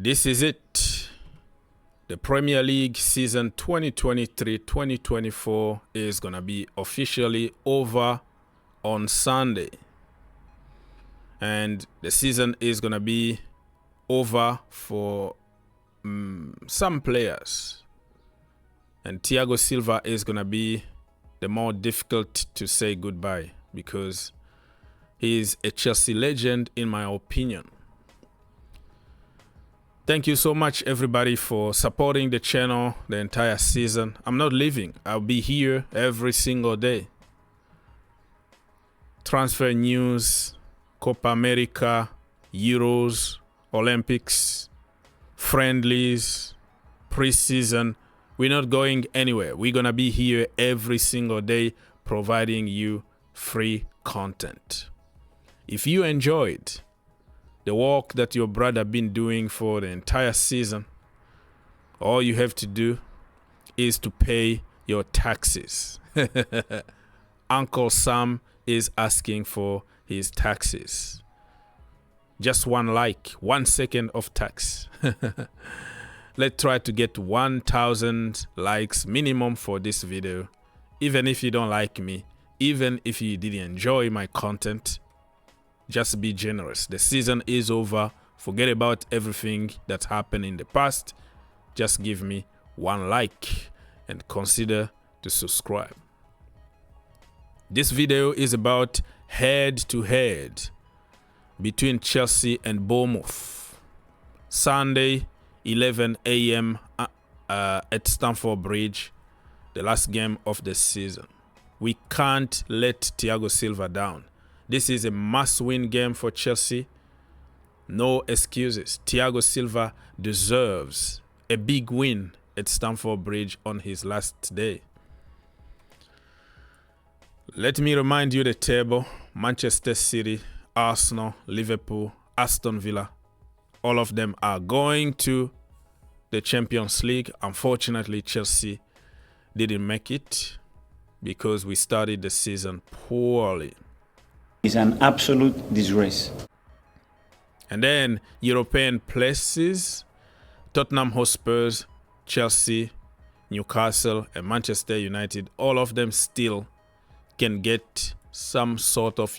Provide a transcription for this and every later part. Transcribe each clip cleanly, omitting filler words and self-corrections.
This is it. The Premier League season 2023-2024 is going to be officially over on Sunday. And the season is going to be over for some players. And Thiago Silva is going to be the more difficult to say goodbye because he is a Chelsea legend in my opinion. Thank you so much, everybody, for supporting the channel the entire season. I'm not leaving. I'll be here every single day. Transfer news, Copa America, Euros, Olympics, friendlies, preseason. We're not going anywhere. We're going to be here every single day providing you free content. If you enjoyed the work that your brother been doing for the entire season, all you have to do is to pay your taxes. Uncle Sam is asking for his taxes. Just 1 like, 1 second of tax. Let's try to get 1,000 likes minimum for this video. Even if you don't like me, even if you didn't enjoy my content, just be generous. The season is over. Forget about everything that happened in the past. Just give me 1 like and consider to subscribe. This video is about head-to-head between Chelsea and Bournemouth. Sunday, 11 a.m. At Stamford Bridge, the last game of the season. We can't let Thiago Silva down. This is a must-win game for Chelsea. No excuses. Thiago Silva deserves a big win at Stamford Bridge on his last day. Let me remind you the table. Manchester City, Arsenal, Liverpool, Aston Villa. All of them are going to the Champions League. Unfortunately, Chelsea didn't make it because we started the season poorly. It's an absolute disgrace. And then European places, Tottenham Hotspurs, Chelsea, Newcastle, and Manchester United, all of them still can get some sort of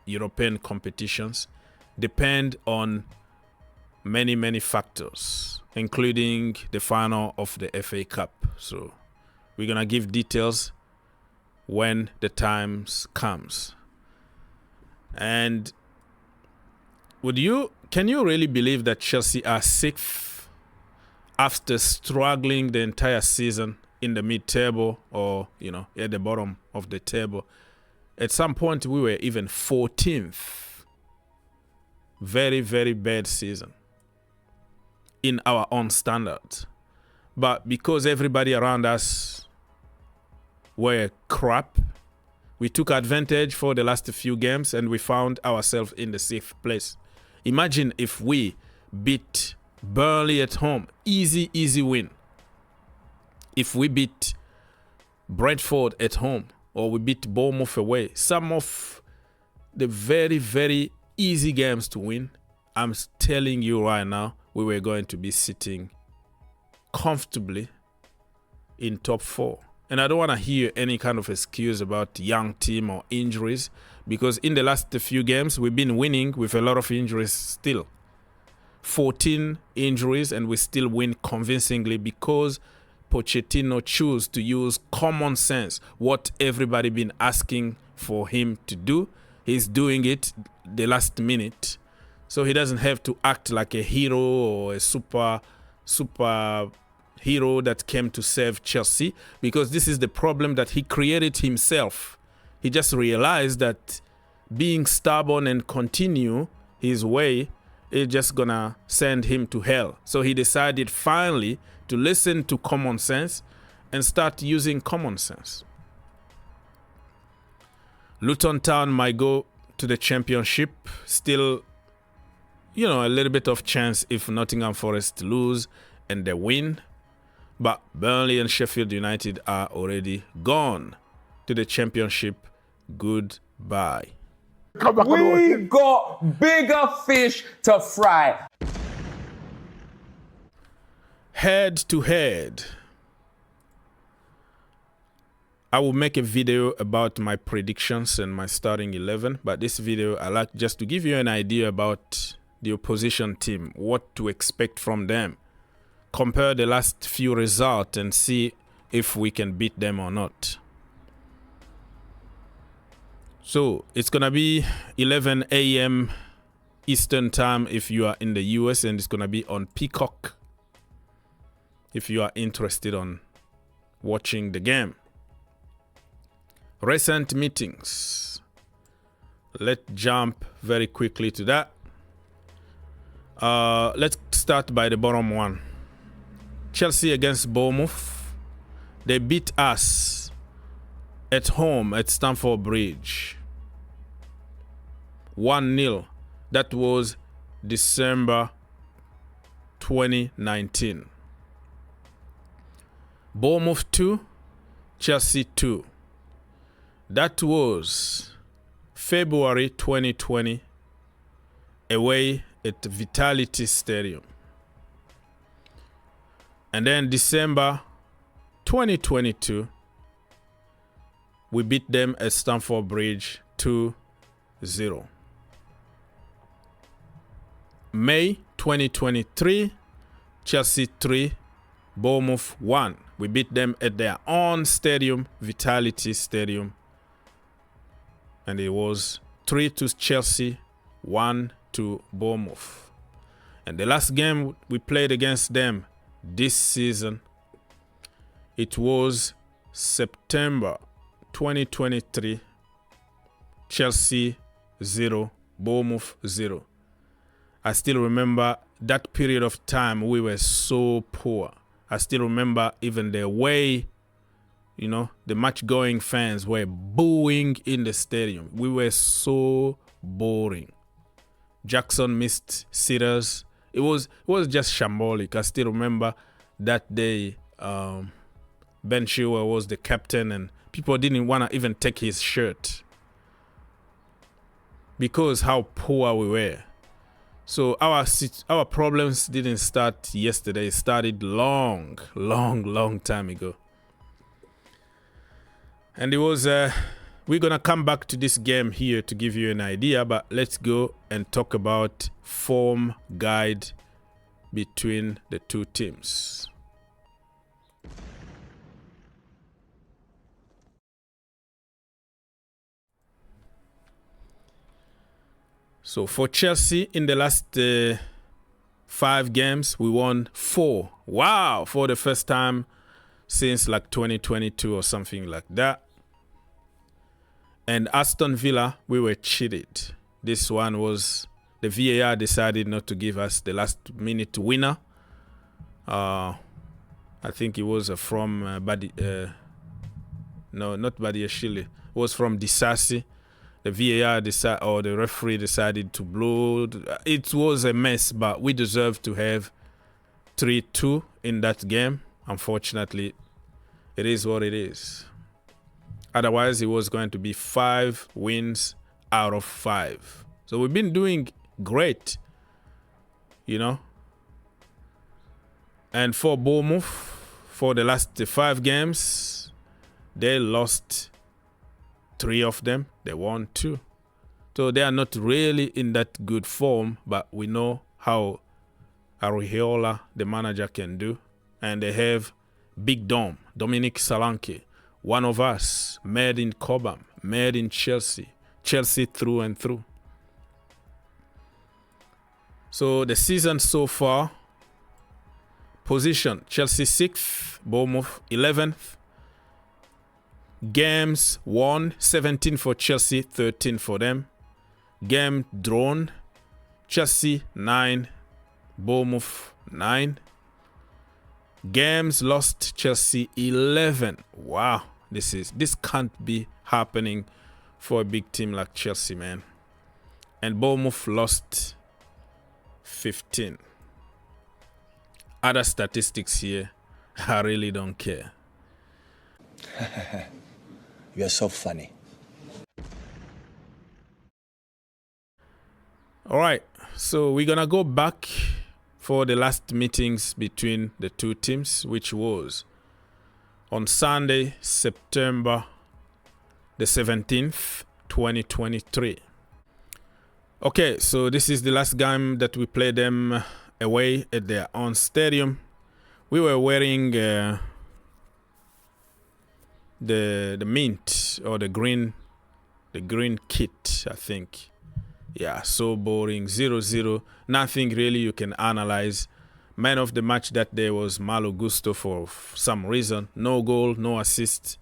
European competitions. Depend on many factors, including the final of the FA Cup. So we're going to give details when the time comes. And can you really believe that Chelsea are 6th after struggling the entire season in the mid-table or, at the bottom of the table? At some point, we were even 14th. Very, very bad season in our own standards. But because everybody around us were crap, we took advantage for the last few games and we found ourselves in the 6th place. Imagine if we beat Burnley at home. Easy win. If we beat Brentford at home or we beat Bournemouth away. Some of the very, very easy games to win. I'm telling you right now, we were going to be sitting comfortably in top 4. And I don't want to hear any kind of excuse about young team or injuries, because in the last few games, we've been winning with a lot of injuries still. 14 injuries, and we still win convincingly because Pochettino chose to use common sense. What everybody been asking for him to do, he's doing it the last minute. So he doesn't have to act like a hero or a super hero that came to save Chelsea, because this is the problem that he created himself. He just realized that being stubborn and continue his way is just gonna send him to hell. So he decided finally to listen to common sense and start using common sense. Luton Town might go to the championship. Still, a little bit of chance if Nottingham Forest lose and they win. But Burnley and Sheffield United are already gone to the championship. Goodbye. We got bigger fish to fry. head to head. I will make a video about my predictions and my starting 11, but this video I like just to give you an idea about the opposition team, what to expect from them. Compare the last few results and see if we can beat them or not. So it's gonna be 11 a.m. Eastern time if you are in the US, and it's gonna be on Peacock if you are interested on watching the game. Recent meetings. Let's jump very quickly to that. Let's start by the bottom one. Chelsea against Bournemouth. They beat us at home at Stamford Bridge. 1-0. That was December 2019. Bournemouth 2, Chelsea 2. That was February 2020, away at Vitality Stadium. And then December 2022, we beat them at Stamford Bridge 2-0. May 2023, Chelsea 3, Bournemouth 1. We beat them at their own stadium, Vitality Stadium. And it was 3-2 Chelsea, 1-2 Bournemouth. And the last game we played against them this season, it was September 2023, Chelsea 0, Bournemouth 0. I still remember that period of time we were so poor. I still remember even the way, you know, the match-going fans were booing in the stadium. We were so boring. Jackson missed sitters. It was just shambolic. I still remember that day Ben Chilwell was the captain and people didn't want to even take his shirt because how poor we were. So our problems didn't start yesterday. It started long time ago. And it was, we're going to come back to this game here to give you an idea, but let's go and talk about form guide between the two teams. So for Chelsea, in the last 5 games, we won 4. Wow, for the first time since like 2022 or something like that. And Aston Villa, we were cheated. This one was, the VAR decided not to give us the last minute winner. I think it was from no, not Badiashile. It was from Disasi. The VAR or the referee decided to blow. It was a mess, but we deserved to have 3-2 in that game. Unfortunately, it is what it is. Otherwise, it was going to be 5 wins out of 5. So we've been doing great, you know. And for Bournemouth, for the last 5 games, they lost 3 of them. They won 2. So they are not really in that good form, but we know how Ariola, the manager, can do. And they have Big Dom, Dominic Solanke, one of us, made in Cobham, made in Chelsea, Chelsea through and through. So the season so far, position, Chelsea 6th, Bournemouth 11th. Games won, 17 for Chelsea, 13 for them. Game drawn, Chelsea 9, Bournemouth 9. Games lost, Chelsea 11. Wow, this can't be happening for a big team like Chelsea, man. And Bournemouth lost 15. Other statistics here, I really don't care. You are so funny. All right, so we're gonna go back for the last meetings between the two teams, which was on Sunday, September the 17th, 2023. Okay, so this is the last game that we played them away at their own stadium. We were wearing the mint or the green kit, I think. Yeah, so boring. 0-0. Nothing really you can analyze. Man of the match that day was Malo Gusto for some reason. No goal, no assist,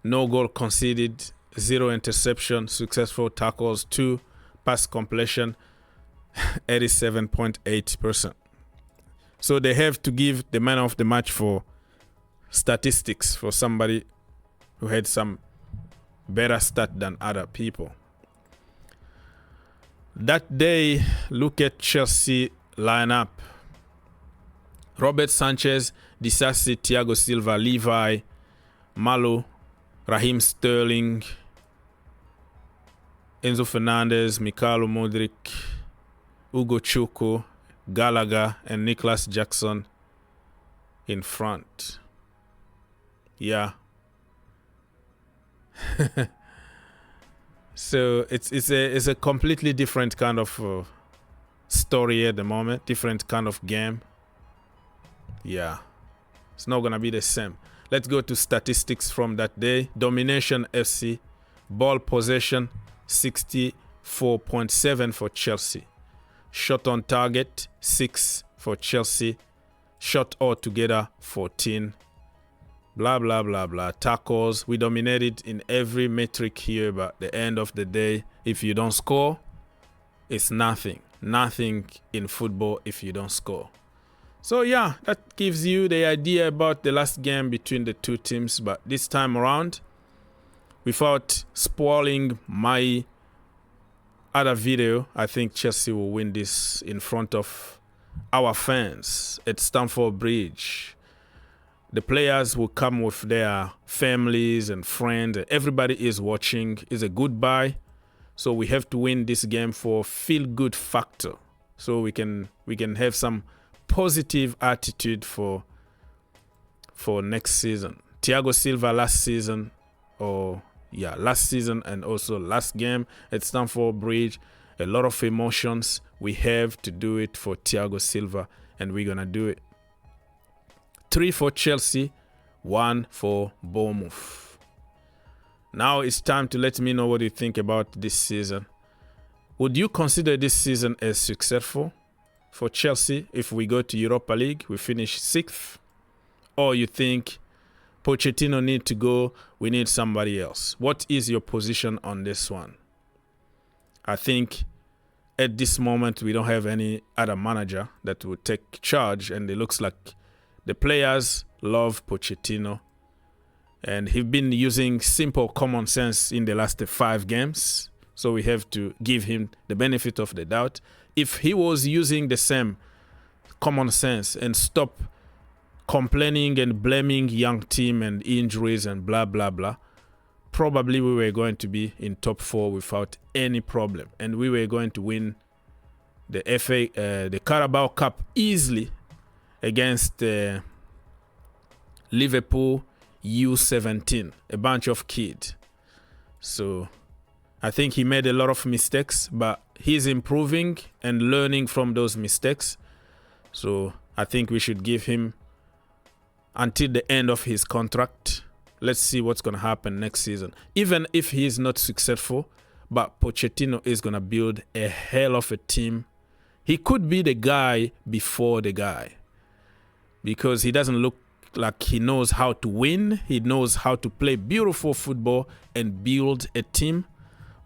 no goal conceded, 0 interception, successful tackles, 2 pass completion, 87.8%. So they have to give the man of the match for statistics for somebody who had some better stat than other people. That day, look at Chelsea lineup. Robert Sanchez, Disasi, Thiago Silva, Levi, Malo, Raheem Sterling, Enzo Fernandez, Mikhailo Modric, Ugo Chuko, Gallagher, and Nicholas Jackson in front. Yeah. So it's a completely different kind of story at the moment, different kind of game. Yeah, it's not gonna be the same. Let's go to statistics from that day. Domination FC, ball possession 64.7 for Chelsea. Shot on target 6 for Chelsea. Shot altogether 14. Blah, blah, blah, blah. Tackles, we dominated in every metric here, but at the end of the day, if you don't score, it's nothing. Nothing in football if you don't score. So yeah, that gives you the idea about the last game between the two teams. But this time around, without spoiling my other video, I think Chelsea will win this in front of our fans at Stamford Bridge. The players will come with their families and friends. Everybody is watching. It's a goodbye. So we have to win this game for feel-good factor. So we can have some positive attitude for next season. Thiago Silva last season and also last game at Stamford Bridge. A lot of emotions. We have to do it for Thiago Silva, and we're gonna do it. 3 for Chelsea, 1 for Bournemouth. Now it's time to let me know what you think about this season. Would you consider this season as successful for Chelsea if we go to Europa League, we finish 6th? Or you think Pochettino need to go, we need somebody else? What is your position on this one? I think at this moment we don't have any other manager that would take charge, and it looks like the players love Pochettino, and he's been using simple common sense in the last 5 games. So we have to give him the benefit of the doubt. If he was using the same common sense and stop complaining and blaming young team and injuries and blah, blah, blah, probably we were going to be in top 4 without any problem. And we were going to win the the Carabao Cup easily against Liverpool U17, a bunch of kids. So I think he made a lot of mistakes, but he's improving and learning from those mistakes. So I think we should give him until the end of his contract. Let's see what's going to happen next season. Even if he is not successful, but Pochettino is going to build a hell of a team. He could be the guy before the guy, because he doesn't look like he knows how to win. He knows how to play beautiful football and build a team.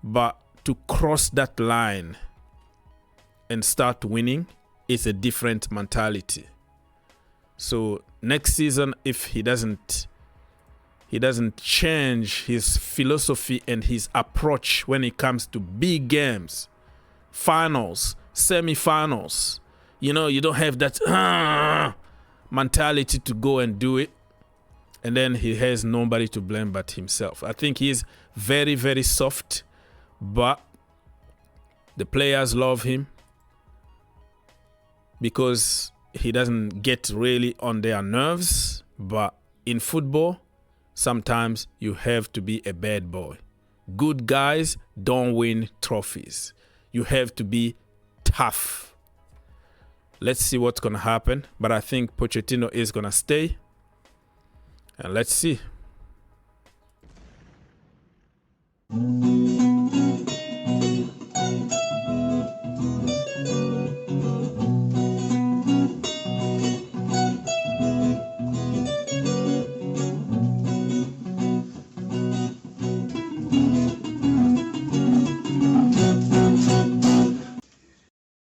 But to cross that line and start winning is a different mentality. So next season, if he doesn't change his philosophy and his approach when it comes to big games, finals, semi-finals, you don't have that mentality to go and do it, and then he has nobody to blame but himself. I think he's very, very soft, but the players love him. because he doesn't get really on their nerves. But in football, sometimes you have to be a bad boy. Good guys don't win trophies. You have to be tough. Let's see what's going to happen. But I think Pochettino is going to stay. And let's see.